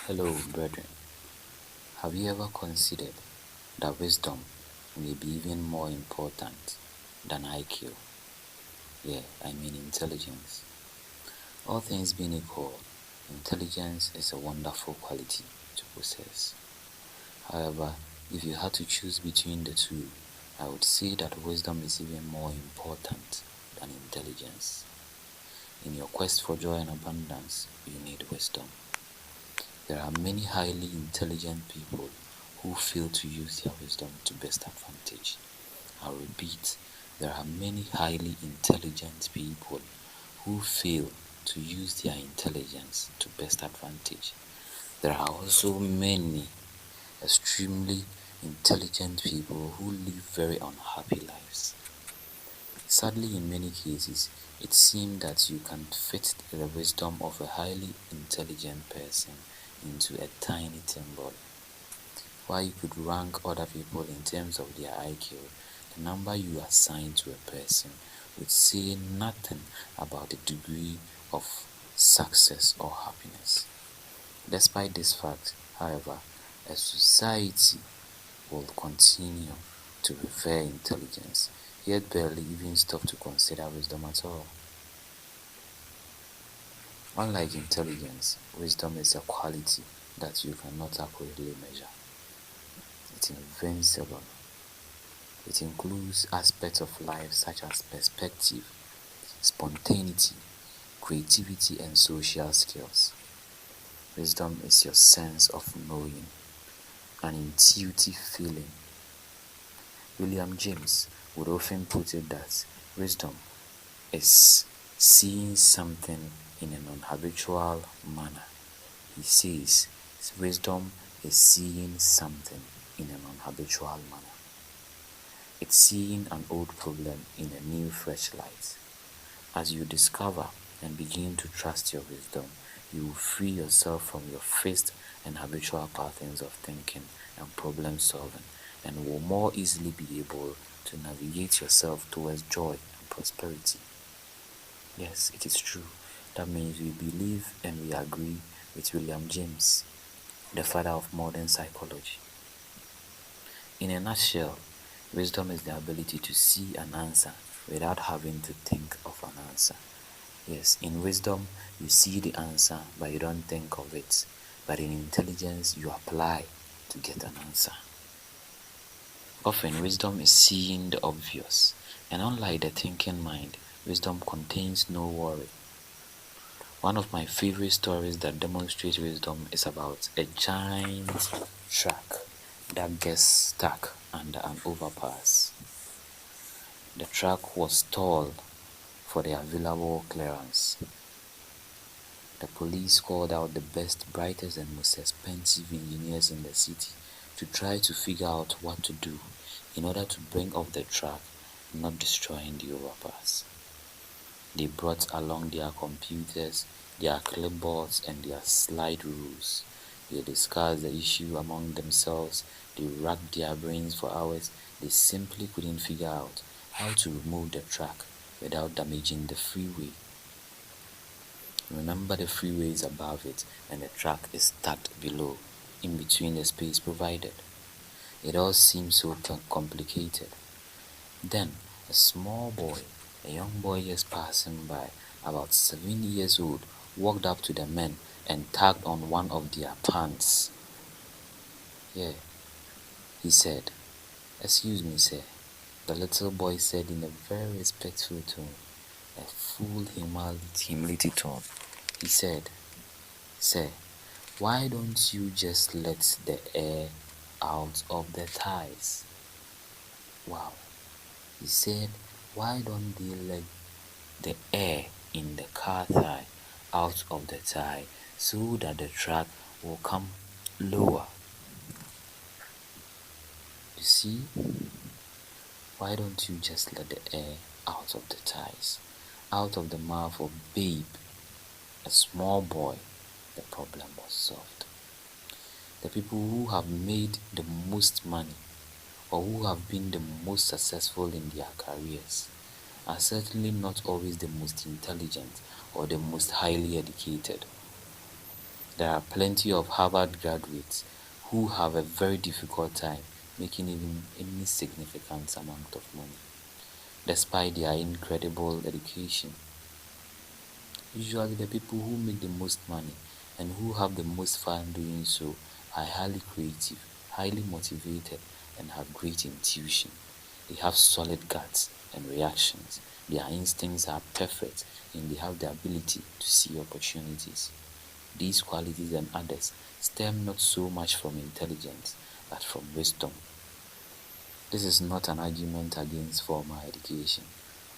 Hello, brethren. Have you ever considered that wisdom may be even more important than IQ? Yeah, I mean intelligence. All things being equal, intelligence is a wonderful quality to possess. However, if you had to choose between the two, I would say that wisdom is even more important than intelligence. In your quest for joy and abundance, you need wisdom. There are many highly intelligent people who fail to use their wisdom to best advantage. I repeat, there are many highly intelligent people who fail to use their intelligence to best advantage. There are also many extremely intelligent people who live very unhappy lives. Sadly, in many cases, it seems that you can fit the wisdom of a highly intelligent person into a tiny thimble. While you could rank other people in terms of their IQ, the number you assign to a person would say nothing about the degree of success or happiness. Despite this fact, however, a society will continue to prefer intelligence, yet barely even stop to consider wisdom at all. Unlike intelligence, wisdom is a quality that you cannot accurately measure. It's invincible. It includes aspects of life such as perspective, spontaneity, creativity, and social skills. Wisdom is your sense of knowing, an intuitive feeling. William James would often put it that wisdom is seeing something in an unhabitual manner. He says wisdom is seeing something in an unhabitual manner. It's seeing an old problem in a new, fresh light. As you discover and begin to trust your wisdom, you will free yourself from your fixed and habitual patterns of thinking and problem solving, and will more easily be able to navigate yourself towards joy and prosperity. Yes, it is true. That means we believe and we agree with William James, the father of modern psychology. In a nutshell, wisdom is the ability to see an answer without having to think of an answer. Yes, in wisdom, you see the answer, but you don't think of it. But in intelligence, you apply to get an answer. Often, wisdom is seeing the obvious, and unlike the thinking mind, wisdom contains no worry. One of my favorite stories that demonstrates wisdom is about a giant truck that gets stuck under an overpass. The truck was stalled for the available clearance. The police called out the best, brightest, and most expensive engineers in the city to try to figure out what to do in order to bring off the truck, not destroying the overpass. They brought along their computers, their clipboards, and their slide rules. They discussed the issue among themselves. They racked their brains for hours. They simply couldn't figure out how to remove the truck without damaging the freeway. Remember, the freeway is above it and the truck is stacked below, in between the space provided. It all seemed so complicated. Then, a small boy, a young boy just passing by, about 7 years old, walked up to the men and tugged on one of their pants. Yeah, he said, "Excuse me, sir," the little boy said in a very respectful tone, a full humility tone. He said, "Sir, why don't you just let the air out of the tires?" Wow. He said, "Why don't they let the air in the car tire out of the tire so that the truck will come lower?" You see, why don't you just let the air out of the tires, out of the mouth of babe, a small boy? The problem was solved. The people who have made the most money or who have been the most successful in their careers are certainly not always the most intelligent or the most highly educated. There are plenty of Harvard graduates who have a very difficult time making even any significant amount of money, despite their incredible education. Usually, the people who make the most money and who have the most fun doing so are highly creative, highly motivated, and have great intuition. They have solid guts and reactions. Their instincts are perfect, and they have the ability to see opportunities. These qualities and others stem not so much from intelligence, but from wisdom. This is not an argument against formal education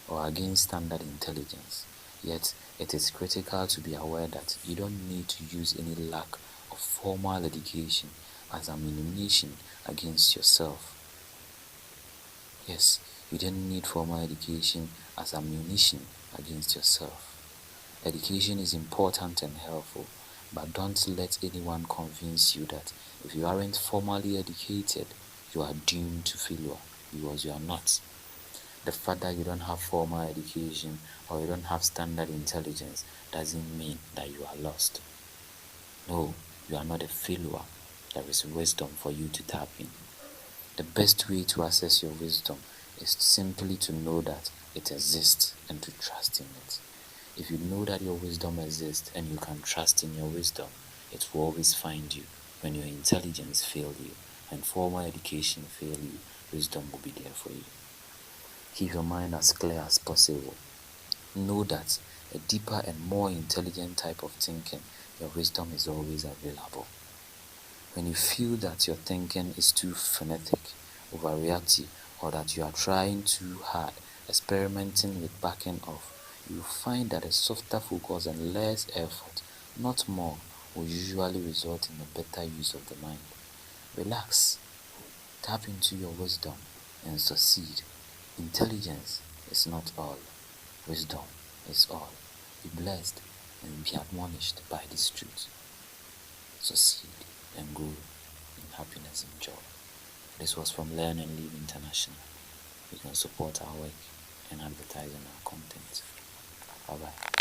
or against standard intelligence, yet it is critical to be aware that you don't need to use any lack of formal education as ammunition against yourself. Yes, you don't need formal education as ammunition against yourself. Education is important and helpful, but don't let anyone convince you that if you aren't formally educated, you are doomed to failure, because you are not. The fact that you don't have formal education or you don't have standard intelligence doesn't mean that you are lost. No, you are not a failure. There is wisdom for you to tap in. The best way to access your wisdom is simply to know that it exists and to trust in it. If you know that your wisdom exists and you can trust in your wisdom, it will always find you. When your intelligence fails you and formal education fails you, wisdom will be there for you. Keep your mind as clear as possible. Know that a deeper and more intelligent type of thinking, your wisdom is always available. When you feel that your thinking is too frenetic, overreactive, or that you are trying too hard, experimenting with backing off, you find that a softer focus and less effort, not more, will usually result in a better use of the mind. Relax, tap into your wisdom, and succeed. Intelligence is not all, wisdom is all. Be blessed and be admonished by this truth. Succeed and grow in happiness and joy. This was from Learn and Live International. You can support our work and advertise on our content. Bye bye.